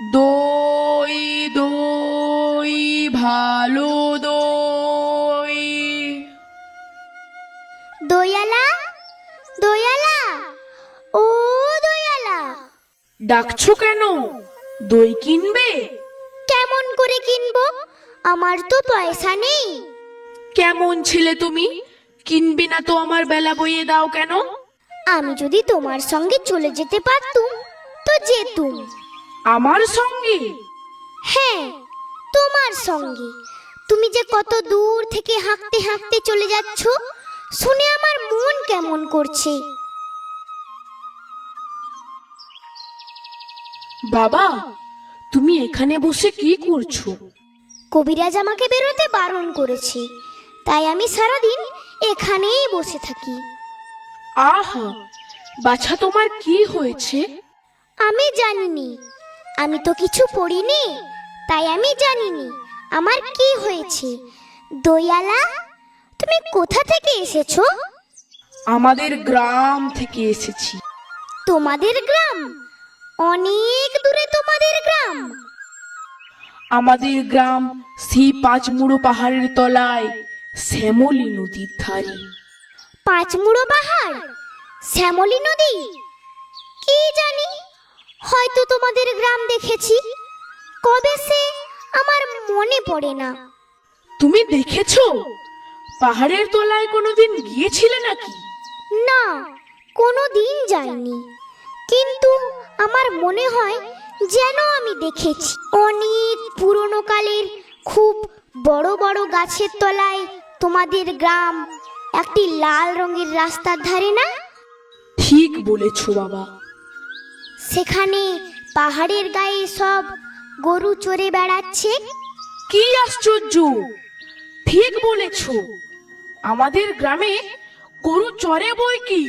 দই দই ভালো দই। দয়ালা, দয়ালা, ও দয়ালা। ডাকছো কেন? দই কিনবে? কেমন করে কিনবো? আমার তো পয়সা নেই। কেমন ছেলে তুমি, কিনবে না তো আমার বেলা বইয়ে দাও কেন? আমি যদি তোমার সঙ্গে চলে যেতে পারতুম তো যেতুম। আমার সঙ্গে? হ্যাঁ, তোমার সঙ্গে। তুমি যে কত দূর থেকে হাঁকতে হাঁকতে চলে যাচ্ছ, শুনে আমার মন কেমন করছে। বাবা, তুমি এখানে বসে কি করছো? কবিরাজ আমাকে বেরোতে বারণ করেছে, তাই আমি সারাদিন এখানেই বসে থাকি। আহা, বাছা তোমার কি হয়েছে? আমি জানিনি, আমি তো কিছু পড়িনি, তাই আমি জানিনি আমার কি হয়েছে। দয়ালা, তুমি কোথা থেকে এসেছো? আমাদের গ্রাম থেকে এসেছি। তোমাদের গ্রাম? অনেক দূরে তোমাদের গ্রাম? আমাদের গ্রাম সেই পাঁচমুড়ো পাহাড়ের তলায়, শ্যামলী নদীর ধারে। পাঁচমুড়ো পাহাড়, শ্যামলী নদী? কি জানি, হয়তো তোমাদের গ্রাম দেখেছি, কবে সে আমার মনে পড়ে না। তুমি দেখেছো? পাহাড়ের তলায় কোনোদিন গিয়েছিলে নাকি? না, কোনো দিন যাইনি, কিন্তু আমার মনে হয় যেন আমি দেখেছি। অনেক পুরনো কালের খুব বড় বড় গাছের তলায় তোমাদের গ্রাম, একটি লাল রঙের রাস্তার ধারে না? ঠিক বলেছো বাবা। সেখানে পাহাড়ের গায়ে সব গরু চড়ে বেড়াচ্ছে। কি আশ্চর্য! ঠিক বলেছো, আমাদের গ্রামে গরু চড়ে বই কি,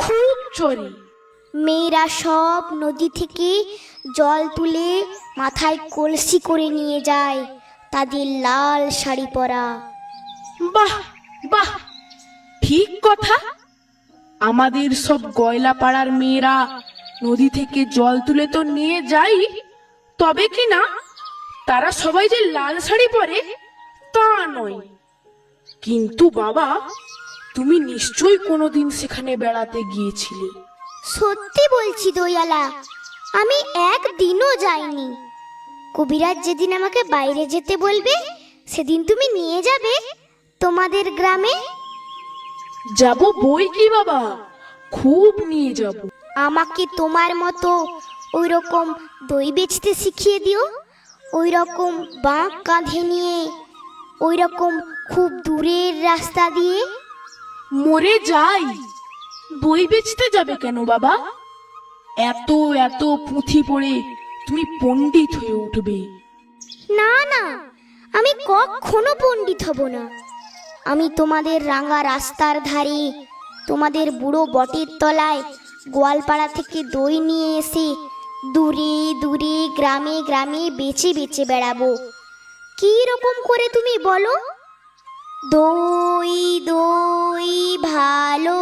খুব চড়ে। মেয়েরা সব নদী থেকে জল তুলে মাথায় কলসি করে নিয়ে যায়, তাদের লাল শাড়ি পরা। বাহ বাহ, ঠিক কথা। আমাদের সব গয়লা পাড়ার মেয়েরা নদী থেকে জল তুলে তো নিয়ে যাই, তবে কি না তারা সবাই যে লাল শাড়ি পরে তা নয়। কিন্তু বাবা, তুমি নিশ্চয়ই কোনোদিন সেখানে বেড়াতে গিয়েছিলে। সত্যি বলছি দয়ালা, আমি একদিনও যাইনি। কবিরাজ যেদিন আমাকে বাইরে যেতে বলবে, সেদিন তুমি নিয়ে যাবে তোমাদের গ্রামে। যাব বই কি বাবা, খুব নিয়ে যাব। আমাকে তোমার মতো ওই রকম দই বেচতে শিখিয়ে দিও, ওই রকম বাঁক কাঁধে নিয়ে, ওই রকম খুব দূরের রাস্তা দিয়ে। মরে যাই, দই বেচতে যাবে কেন বাবা? এত এত পুঁথি পড়ে তুমি পণ্ডিত হয়ে উঠবে। না না, আমি কখনো পণ্ডিত হব না। আমি তোমাদের রাঙা রাস্তার ধারে, তোমাদের বুড়ো বটের তলায় গোয়ালপাড়া থেকে দই নিয়ে এসে দূরে দূরে গ্রামে গ্রামে বেচে বেচে বেড়াবো। কি রকম করে তুমি বলো? দই দই ভালো